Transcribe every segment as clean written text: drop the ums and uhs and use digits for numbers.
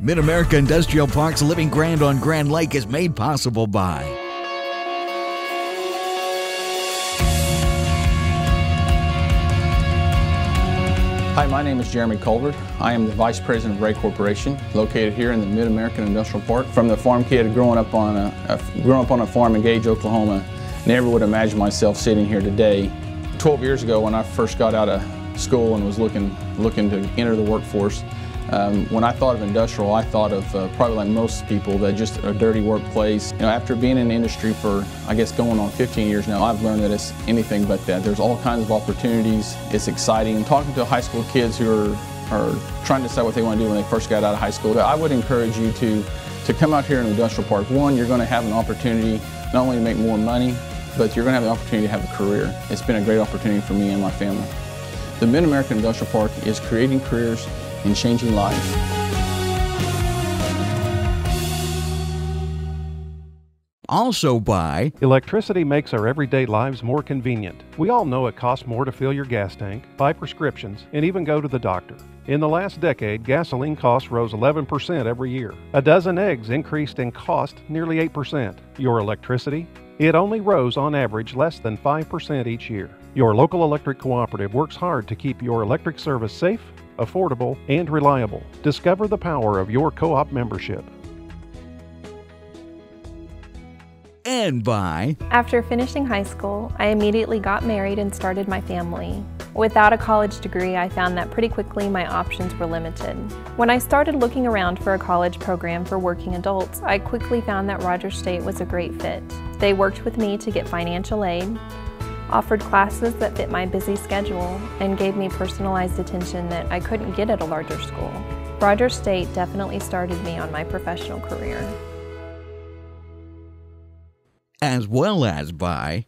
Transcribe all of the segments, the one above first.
Mid-America Industrial Parks Living Grand on Grand Lake is made possible by Hi, my name is Jeremy Culver. I am the Vice President of Ray Corporation, located here in the Mid-American Industrial Park. From the farm kid growing up on a farm in Gage, Oklahoma, never would imagine myself sitting here today. 12 years ago, when I first got out of school and was looking to enter the workforce, when I thought of industrial, I thought of probably like most people, that just a dirty workplace. You know, after being in the industry for, I guess, going on 15 years now, I've learned that it's anything but that. There's all kinds of opportunities. It's exciting. Talking to high school kids who are trying to decide what they want to do when they first got out of high school, I would encourage you to come out here in the industrial park. One, you're going to have an opportunity not only to make more money, but you're going to have the opportunity to have a career. It's been a great opportunity for me and my family. The Mid-American Industrial Park is creating careers and changing lives. Also by electricity makes our everyday lives more convenient. We all know it costs more to fill your gas tank, buy prescriptions, and even go to the doctor. In the last decade, gasoline costs rose 11% every year. A dozen eggs increased in cost nearly 8%. Your electricity? It only rose on average less than 5% each year. Your local electric cooperative works hard to keep your electric service safe, affordable, and reliable. Discover the power of your co-op membership. And by after finishing high school, I immediately got married and started my family. Without a college degree, I found that pretty quickly my options were limited. When I started looking around for a college program for working adults, I quickly found that Rogers State was a great fit. They worked with me to get financial aid, offered classes that fit my busy schedule, and gave me personalized attention that I couldn't get at a larger school. Rogers State definitely started me on my professional career. As well as by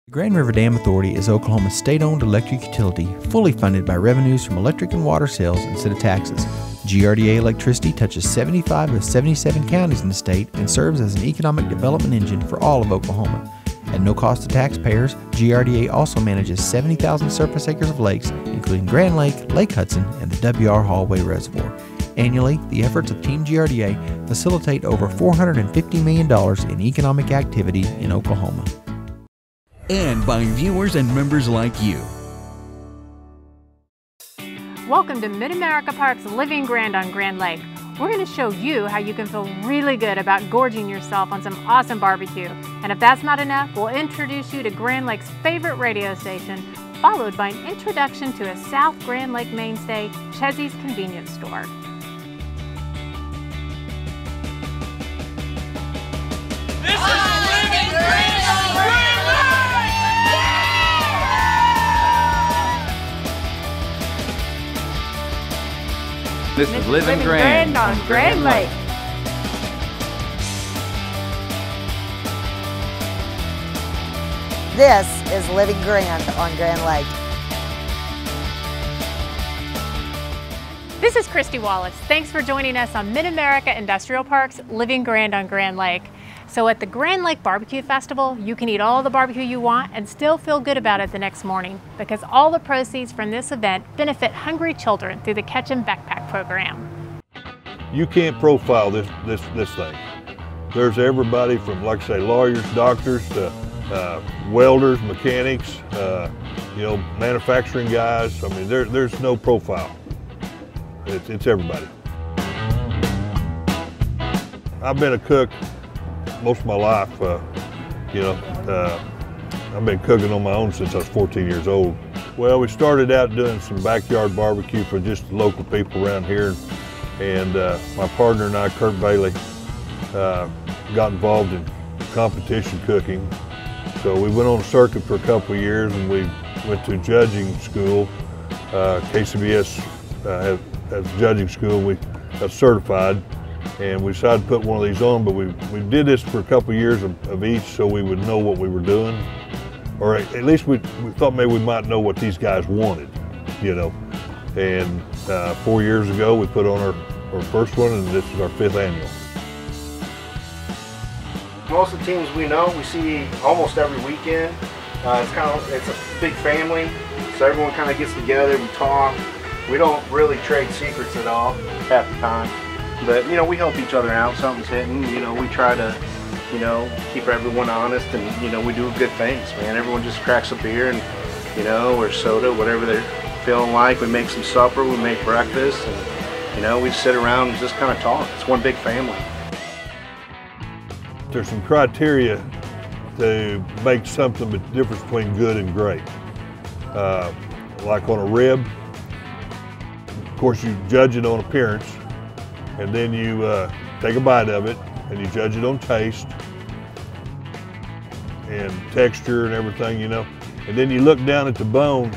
Grand River Dam Authority is Oklahoma's state-owned electric utility, fully funded by revenues from electric and water sales instead of taxes. GRDA electricity touches 75 of 77 counties in the state and serves as an economic development engine for all of Oklahoma. At no cost to taxpayers, GRDA also manages 70,000 surface acres of lakes, including Grand Lake, Lake Hudson, and the W.R. Hallway Reservoir. Annually, the efforts of Team GRDA facilitate over $450 million in economic activity in Oklahoma. And by viewers and members like you. Welcome to Mid-America Park's Living Grand on Grand Lake. We're going to show you how you can feel really good about gorging yourself on some awesome barbecue. And if that's not enough, we'll introduce you to Grand Lake's favorite radio station, followed by an introduction to a South Grand Lake mainstay, Chezzy's Convenience Store. This is Living Grand on Grand Lake! This is Living Grand on Grand Lake. This is Living Grand on Grand Lake. This is Christy Wallace. Thanks for joining us on Mid-America Industrial Park's Living Grand on Grand Lake. So at the Grand Lake Barbecue Festival, you can eat all the barbecue you want and still feel good about it the next morning, because all the proceeds from this event benefit hungry children through the Ketchum Backpack Program. You can't profile this thing. There's everybody from, like I say, lawyers, doctors, to welders, mechanics, manufacturing guys. I mean, there's no profile. It's everybody. I've been a cook most of my life. I've been cooking on my own since I was 14 years old. Well, we started out doing some backyard barbecue for just the local people around here, and my partner and I, Kurt Bailey, got involved in competition cooking. So we went on a circuit for a couple of years, and we went to judging school. KCBS has judging school. We got certified, and we decided to put one of these on, but we did this for a couple of years of each so we would know what we were doing, or at least we thought maybe we might know what these guys wanted, And 4 years ago we put on our first one, and this is our 5th annual. Most of the teams we know, we see almost every weekend. It's a big family, so everyone kind of gets together, we talk. We don't really trade secrets at all half the time. But, you know, we help each other out. Something's hitting, you know, we try to, you know, keep everyone honest, and, you know, we do good things, man. Everyone just cracks a beer and, you know, or soda, whatever they're feeling like. We make some supper, we make breakfast, and, you know, we sit around and just kind of talk. It's one big family. There's some criteria to make something the difference between good and great. Like on a rib, of course you judge it on appearance, and then you take a bite of it and you judge it on taste and texture and everything, you know. And then you look down at the bone,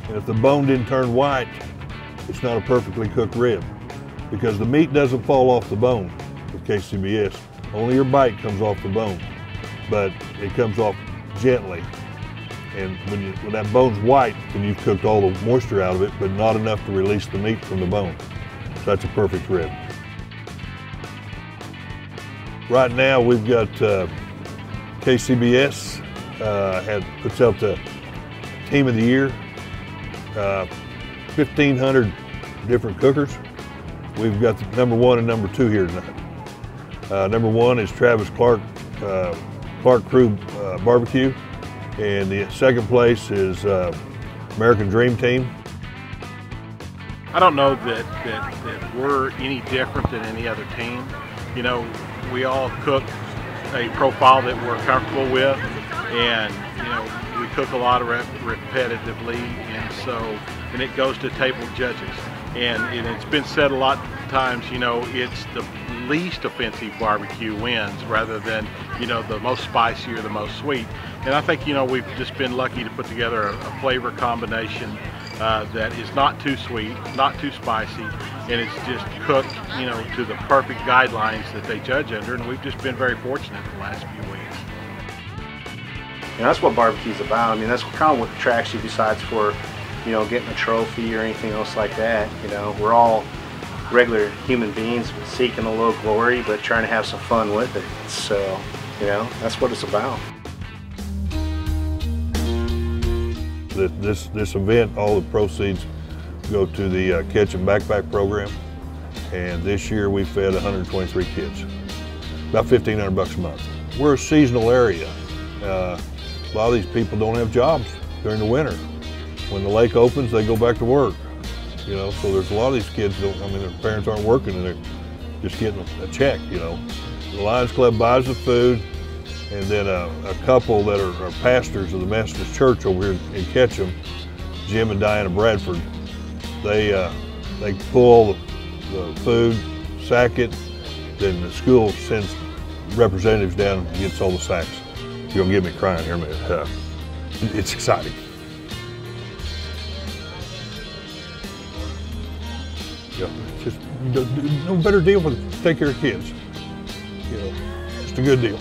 and if the bone didn't turn white, it's not a perfectly cooked rib, because the meat doesn't fall off the bone with KCBS. Only your bite comes off the bone, but it comes off gently. And when that bone's white, then you've cooked all the moisture out of it, but not enough to release the meat from the bone. So that's a perfect rib. Right now we've got KCBS puts out the Team of the Year, 1,500 different cookers. We've got the #1 and #2 here tonight. #1 is Travis Clark, Clark Crew Barbecue, and the second place is American Dream Team. I don't know that we're any different than any other team. You know, we all cook a profile that we're comfortable with, and you know, we cook a lot of repetitively, and it goes to table judges. And it's been said a lot of times, you know, it's the least offensive barbecue wins rather than, you know, the most spicy or the most sweet. And I think, you know, we've just been lucky to put together a flavor combination that is not too sweet, not too spicy, and it's just cooked, you know, to the perfect guidelines that they judge under, and we've just been very fortunate the last few weeks. And that's what barbecue's about. I mean, that's kind of what attracts you besides for, you know, getting a trophy or anything else like that. You know, we're all regular human beings seeking a little glory, but trying to have some fun with it. So, you know, that's what it's about. This event, all the proceeds go to the Catch and Backpack program, and this year we fed 123 kids, about $1,500 a month. We're a seasonal area. A lot of these people don't have jobs during the winter. When the lake opens, they go back to work. You know, so there's a lot of these kids I mean, their parents aren't working and they're just getting a check, you know. The Lions Club buys the food, and then a couple that are pastors of the Methodist Church over here in Ketchum, Jim and Diana Bradford, they pull all the food, sack it, then the school sends representatives down and gets all the sacks. You're gonna get me crying here in a minute. It's exciting. Yeah, just no better deal for take care of kids. You know, just a good deal.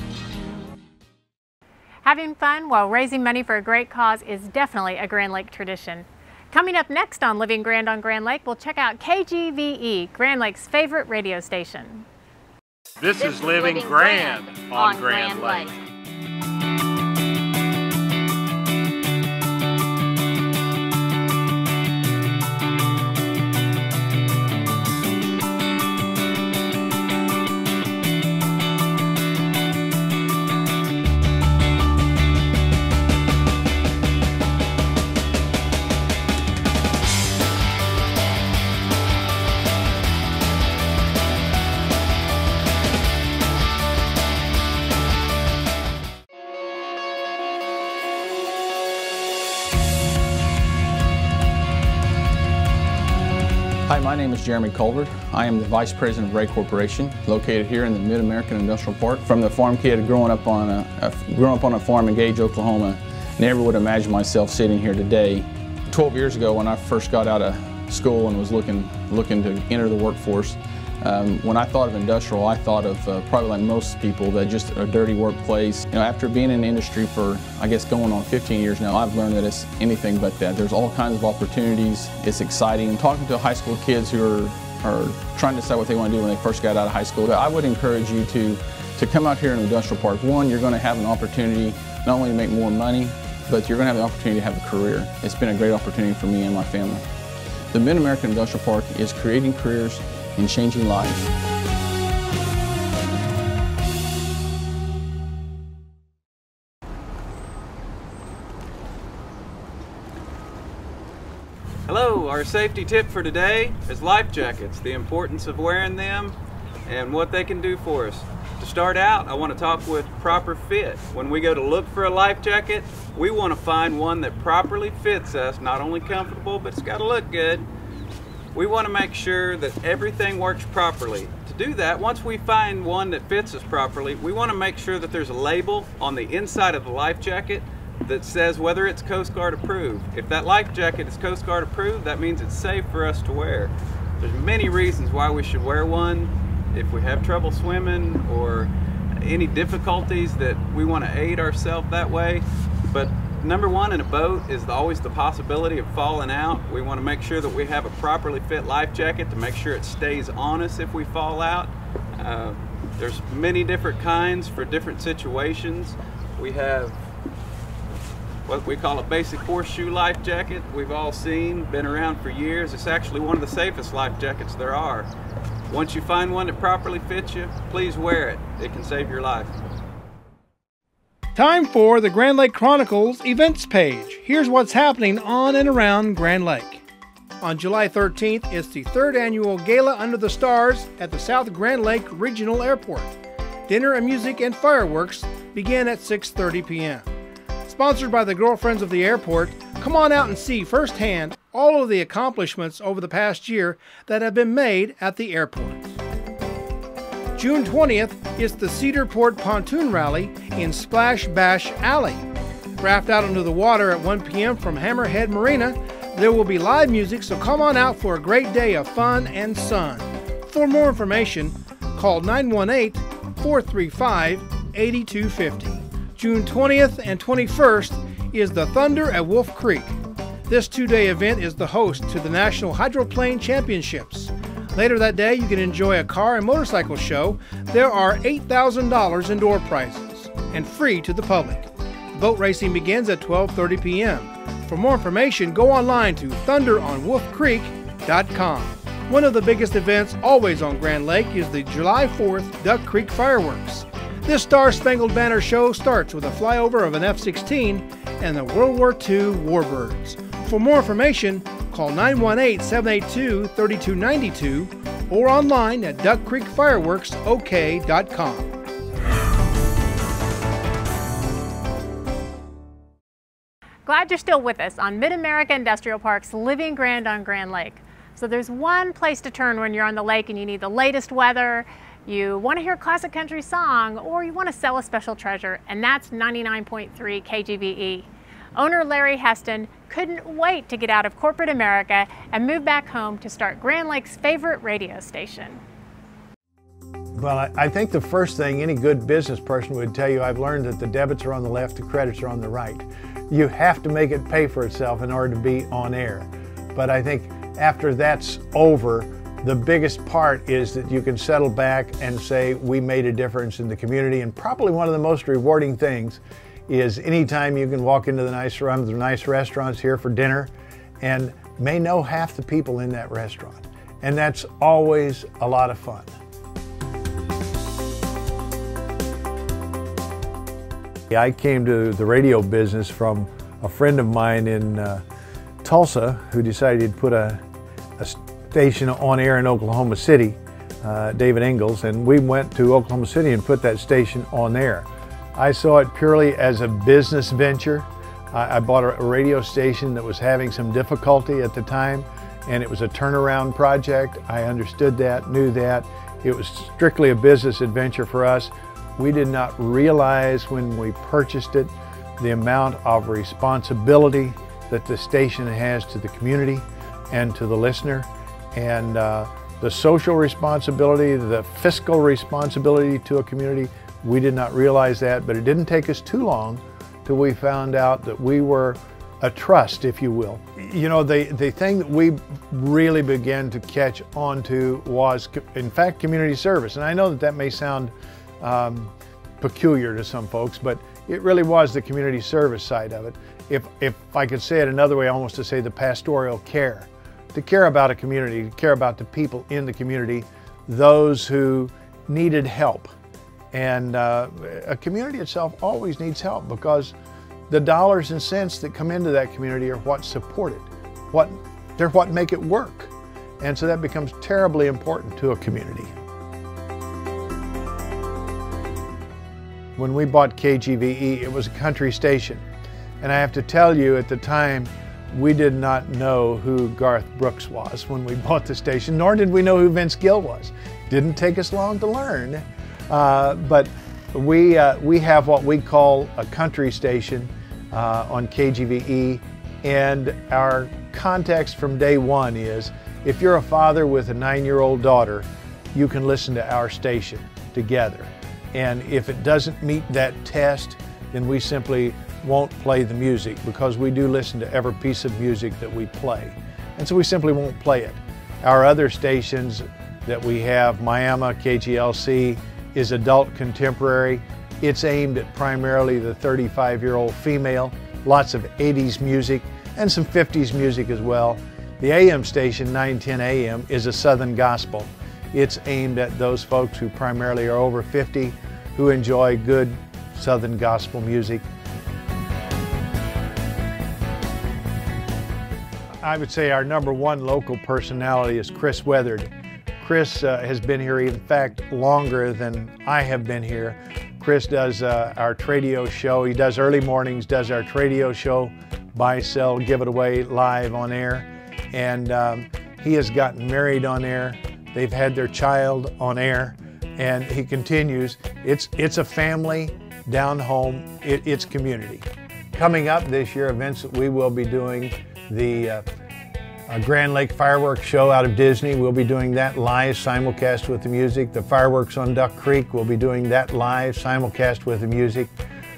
Having fun while raising money for a great cause is definitely a Grand Lake tradition. Coming up next on Living Grand on Grand Lake, we'll check out KGVE, Grand Lake's favorite radio station. This is Living Grand on Grand Lake. Hi, my name is Jeremy Colbert. I am the Vice President of Ray Corporation, located here in the Mid-American Industrial Park. From the farm kid growing up on a farm in Gage, Oklahoma, never would imagine myself sitting here today. 12 years ago, when I first got out of school and was looking to enter the workforce, when I thought of industrial, I thought of probably like most people, that just a dirty workplace. You know, after being in the industry for, I guess, going on 15 years now, I've learned that it's anything but that. There's all kinds of opportunities. It's exciting. Talking to high school kids who are trying to decide what they want to do when they first got out of high school, I would encourage you to come out here in Industrial Park. One, you're going to have an opportunity not only to make more money, but you're going to have the opportunity to have a career. It's been a great opportunity for me and my family. The Mid-American Industrial Park is creating careers in changing lives. Hello, our safety tip for today is life jackets, the importance of wearing them and what they can do for us. To start out, I want to talk with proper fit. When we go to look for a life jacket, we want to find one that properly fits us, not only comfortable, but it's got to look good. We want to make sure that everything works properly. To do that, once we find one that fits us properly, we want to make sure that there's a label on the inside of the life jacket that says whether it's Coast Guard approved. If that life jacket is Coast Guard approved, that means it's safe for us to wear. There's many reasons why we should wear one. If we have trouble swimming or any difficulties that we want to aid ourselves that way. But number one in a boat is always the possibility of falling out. We want to make sure that we have a properly fit life jacket to make sure it stays on us if we fall out. There's many different kinds for different situations. We have what we call a basic horseshoe life jacket. We've all seen, been around for years. It's actually one of the safest life jackets there are. Once you find one that properly fits you, please wear it. It can save your life. Time for the Grand Lake Chronicles events page. Here's what's happening on and around Grand Lake. On July 13th, it's the 3rd annual Gala Under the Stars at the South Grand Lake Regional Airport. Dinner and music and fireworks begin at 6:30 p.m. Sponsored by the Girlfriends of the Airport, come on out and see firsthand all of the accomplishments over the past year that have been made at the airport. June 20th is the Cedar Port Pontoon Rally in Splash Bash Alley. Raft out into the water at 1 p.m. from Hammerhead Marina. There will be live music, so come on out for a great day of fun and sun. For more information, call 918-435-8250. June 20th and 21st is the Thunder at Wolf Creek. This 2-day event is the host to the National Hydroplane Championships. Later that day, you can enjoy a car and motorcycle show. There are $8,000 in door prizes and free to the public. Boat racing begins at 12:30 p.m. For more information, go online to thunderonwolfcreek.com. One of the biggest events always on Grand Lake is the July 4th Duck Creek Fireworks. This Star-Spangled Banner show starts with a flyover of an F-16 and the World War II Warbirds. For more information, call 918-782-3292 or online at duckcreekfireworksok.com. Glad you're still with us on Mid-America Industrial Park's Living Grand on Grand Lake. So there's one place to turn when you're on the lake and you need the latest weather, you want to hear a classic country song, or you want to sell a special treasure, and that's 99.3 KGVE. Owner Larry Heston couldn't wait to get out of corporate America and move back home to start Grand Lake's favorite radio station. Well, I think the first thing any good business person would tell you, I've learned that the debits are on the left, the credits are on the right. You have to make it pay for itself in order to be on air. But I think after that's over, the biggest part is that you can settle back and say, we made a difference in the community. And probably one of the most rewarding things is anytime you can walk into the nice restaurants here for dinner and may know half the people in that restaurant. And that's always a lot of fun. I came to the radio business from a friend of mine in Tulsa who decided he'd put a station on air in Oklahoma City, David Ingalls, and we went to Oklahoma City and put that station on air. I saw it purely as a business venture. I bought a radio station that was having some difficulty at the time, and it was a turnaround project. I understood that, knew that. It was strictly a business adventure for us. We did not realize when we purchased it the amount of responsibility that the station has to the community and to the listener, and the social responsibility, the fiscal responsibility to a community. We did not realize that, but it didn't take us too long till we found out that we were a trust, if you will. You know, the thing that we really began to catch on to was, in fact, community service. And I know that that may sound peculiar to some folks, but it really was the community service side of it. If I could say it another way, almost to say the pastoral care to care about a community, to care about the people in the community, those who needed help. And a community itself always needs help because the dollars and cents that come into that community are what support it. They're what make it work. And so that becomes terribly important to a community. When we bought KGVE, it was a country station. And I have to tell you, at the time, we did not know who Garth Brooks was when we bought the station, nor did we know who Vince Gill was. Didn't take us long to learn, but we have what we call a country station on KGVE, and our context from day one is, if you're a father with a 9-year-old daughter, you can listen to our station together. And if it doesn't meet that test, then we simply won't play the music, because we do listen to every piece of music that we play. And so we simply won't play it. Our other stations that we have, Miami, KGLC, is adult contemporary. It's aimed at primarily the 35-year-old female, lots of 80s music and some 50s music as well. The AM station, 910 AM, is a Southern gospel. It's aimed at those folks who primarily are over 50, who enjoy good Southern gospel music. I would say our #1 local personality is Chris Weathered. Chris has been here, in fact, longer than I have been here. Chris does our Tradio show. He does early mornings, does our Tradio show, buy, sell, give it away live on air. And he has gotten married on air. They've had their child on air, and he continues. It's a family down home. It's community. Coming up this year, events that we will be doing, the Grand Lake Fireworks Show out of Disney. We'll be doing that live, simulcast with the music. The fireworks on Duck Creek, we'll be doing that live, simulcast with the music.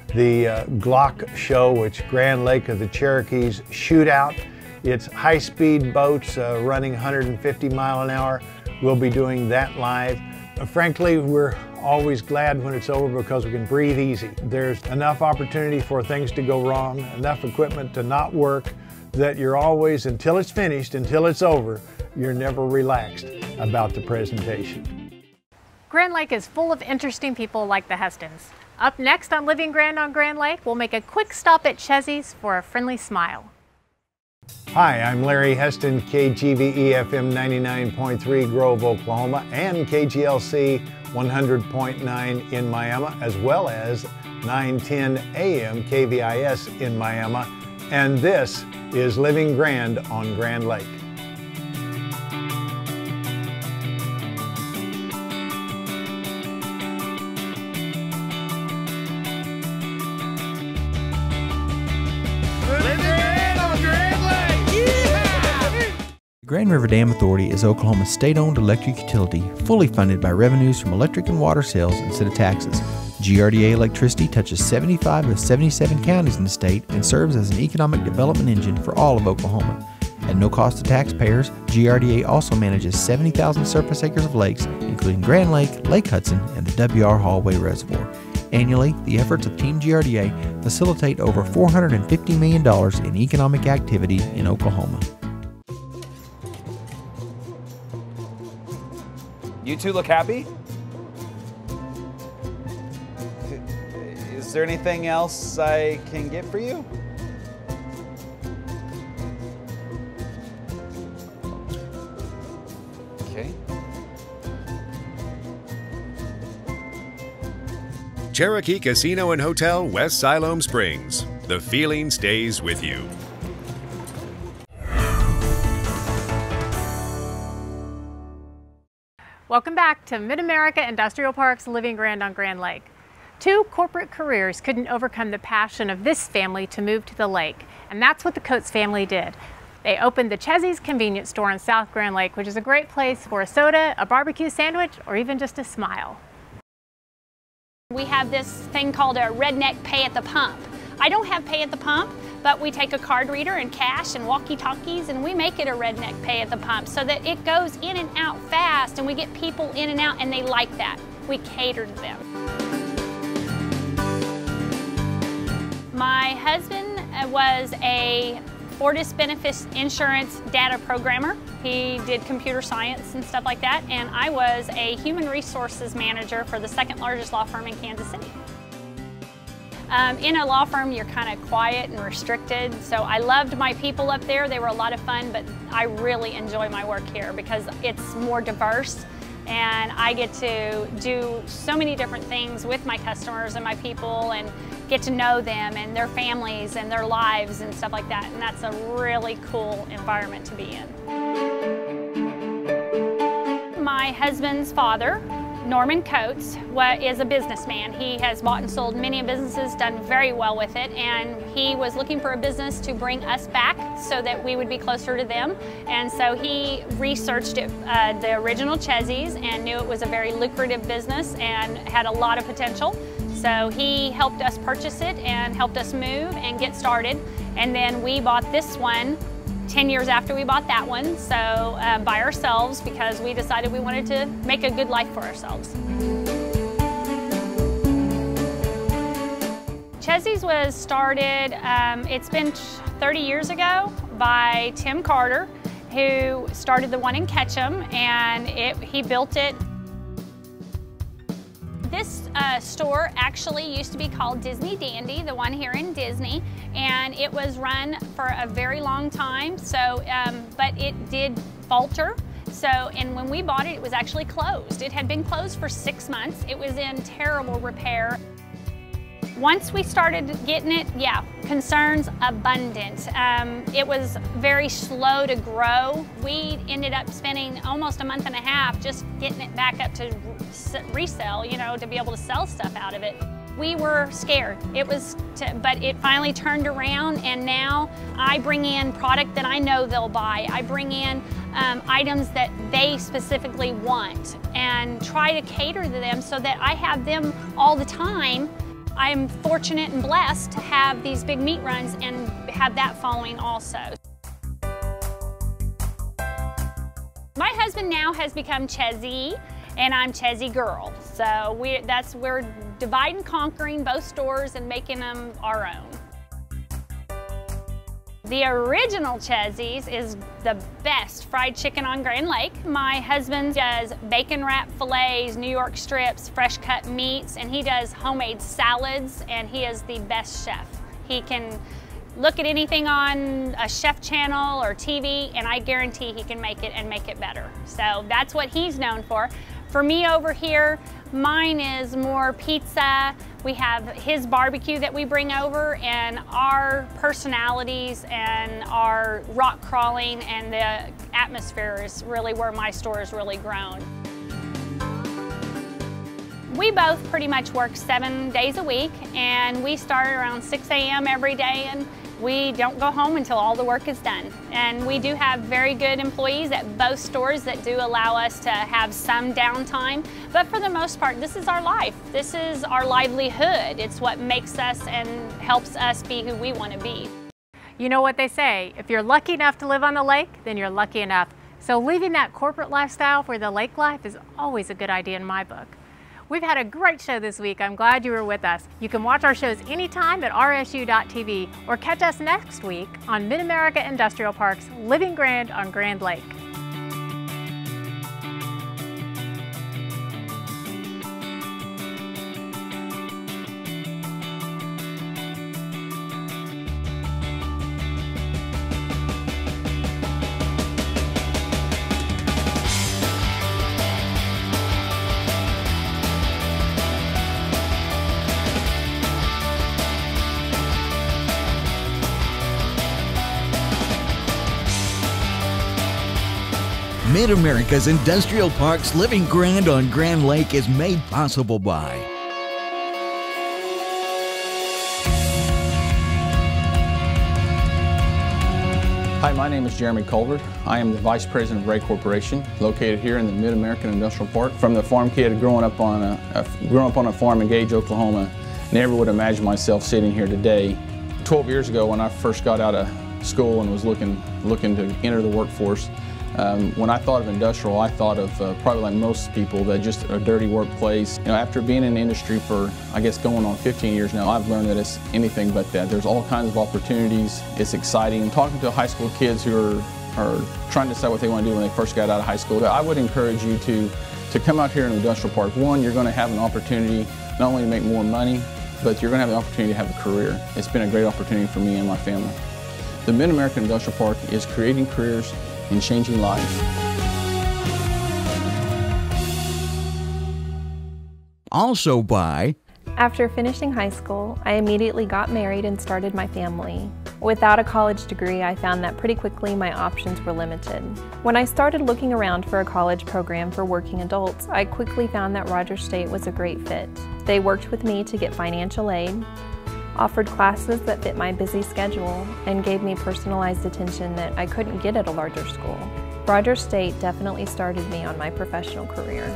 The Glock Show, which Grand Lake of the Cherokees Shootout. It's high-speed boats running 150 mile an hour. We'll be doing that live. Frankly, we're always glad when it's over because we can breathe easy. There's enough opportunity for things to go wrong, enough equipment to not work, that you're always, until it's finished, until it's over, you're never relaxed about the presentation. Grand Lake is full of interesting people like the Hestons. Up next on Living Grand on Grand Lake, we'll make a quick stop at Chezzy's for a friendly smile. Hi, I'm Larry Heston, KGVE FM 99.3 Grove, Oklahoma, and KGLC 100.9 in Miami, as well as 910 AM KVIS in Miami. And this is Living Grand on Grand Lake. The Grand River Dam Authority is Oklahoma's state-owned electric utility, fully funded by revenues from electric and water sales instead of taxes. GRDA Electricity touches 75 of 77 counties in the state and serves as an economic development engine for all of Oklahoma. At no cost to taxpayers, GRDA also manages 70,000 surface acres of lakes, including Grand Lake, Lake Hudson, and the W.R. Hallway Reservoir. Annually, the efforts of Team GRDA facilitate over $450 million in economic activity in Oklahoma. You two look happy? Is there anything else I can get for you? Okay. Cherokee Casino and Hotel, West Siloam Springs. The feeling stays with you. Welcome back to Mid-America Industrial Parks Living Grand on Grand Lake. 2 corporate careers couldn't overcome the passion of this family to move to the lake, and that's what the Coates family did. They opened the Chezzy's convenience store in South Grand Lake, which is a great place for a soda, a barbecue sandwich, or even just a smile. We have this thing called a redneck pay at the pump. I don't have pay at the pump, but we take a card reader and cash and walkie-talkies and we make it a redneck pay at the pump so that it goes in and out fast and we get people in and out and they like that. We cater to them. My husband was a Fortis Benefits Insurance data programmer. He did computer science and stuff like that, and I was a human resources manager for the second largest law firm in Kansas City. In a law firm, you're kind of quiet and restricted, so I loved my people up there. They were a lot of fun, but I really enjoy my work here because it's more diverse, and I get to do so many different things with my customers and my people and get to know them and their families and their lives and stuff like that, and that's a really cool environment to be in. My husband's father, Norman Coates, is a businessman. He has bought and sold many businesses, done very well with it, and he was looking for a business to bring us back so that we would be closer to them. And so he researched it, the original Chezzy's, and knew it was a very lucrative business and had a lot of potential. So he helped us purchase it and helped us move and get started. And then we bought this one 10 years after we bought that one, so by ourselves, because we decided we wanted to make a good life for ourselves. Chezzy's was started, it's been 30 years ago, by Tim Carter, who started the one in Ketchum, and he built it. This store actually used to be called Disney Dandy, the one here in Disney, and it was run for a very long time, so, but it did falter. So, and when we bought it, it was actually closed. It had been closed for 6 months. It was in terrible repair. Once we started getting it, yeah, concerns abundant. It was very slow to grow. We ended up spending almost a month and a half just getting it back up to resell, you know, to be able to sell stuff out of it. We were scared. But it finally turned around, and now I bring in product that I know they'll buy. I bring in items that they specifically want and try to cater to them so that I have them all the time. I'm fortunate and blessed to have these big meat runs and have that following also. My husband now has become Chezzy, and I'm Chezzy Girl. So we're divide and conquering both stores and making them our own. The original Chezzy's is the best fried chicken on Grand Lake. My husband does bacon wrap fillets, New York strips, fresh cut meats, and he does homemade salads, and he is the best chef. He can look at anything on a chef channel or TV, and I guarantee he can make it and make it better. So that's what he's known for. For me over here, mine is more pizza. We have his barbecue that we bring over, and our personalities and our rock crawling and the atmosphere is really where my store has really grown. We both pretty much work 7 days a week, and we start around 6 a.m. every day, and we don't go home until all the work is done. And we do have very good employees at both stores that do allow us to have some downtime. But for the most part, this is our life. This is our livelihood. It's what makes us and helps us be who we want to be. You know what they say, if you're lucky enough to live on the lake, then you're lucky enough. So leaving that corporate lifestyle for the lake life is always a good idea in my book. We've had a great show this week. I'm glad you were with us. You can watch our shows anytime at rsu.tv or catch us next week on Mid-America Industrial Park's Living Grand on Grand Lake. Mid-America's Industrial Park's Living Grand on Grand Lake is made possible by Hi, my name is Jeremy Colbert. I am the Vice President of Ray Corporation, located here in the Mid-American Industrial Park. From the farm kid growing up on a farm in Gage, Oklahoma, never would imagine myself sitting here today. 12 years ago, when I first got out of school and was looking to enter the workforce, When I thought of industrial, I thought of probably like most people, that just a dirty workplace. You know, after being in the industry for, I guess, going on 15 years now, I've learned that it's anything but that. There's all kinds of opportunities. It's exciting. Talking to high school kids who are trying to decide what they want to do when they first got out of high school, I would encourage you to come out here in Industrial Park. One, you're going to have an opportunity not only to make more money, but you're going to have the opportunity to have a career. It's been a great opportunity for me and my family. The Mid-American Industrial Park is creating careers and changing lives. Also by... After finishing high school, I immediately got married and started my family. Without a college degree, I found that pretty quickly my options were limited. When I started looking around for a college program for working adults, I quickly found that Rogers State was a great fit. They worked with me to get financial aid, offered classes that fit my busy schedule, and gave me personalized attention that I couldn't get at a larger school. Rogers State definitely started me on my professional career.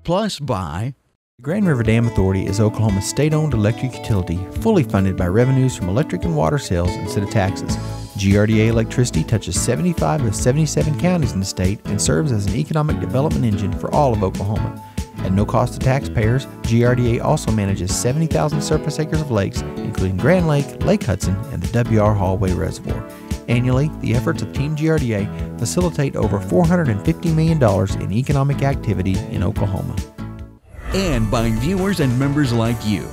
Plus by... The Grand River Dam Authority is Oklahoma's state-owned electric utility, fully funded by revenues from electric and water sales instead of taxes. GRDA Electricity touches 75 of 77 counties in the state and serves as an economic development engine for all of Oklahoma. At no cost to taxpayers, GRDA also manages 70,000 surface acres of lakes, including Grand Lake, Lake Hudson, and the W.R. Hallway Reservoir. Annually, the efforts of Team GRDA facilitate over $450 million in economic activity in Oklahoma. And by viewers and members like you.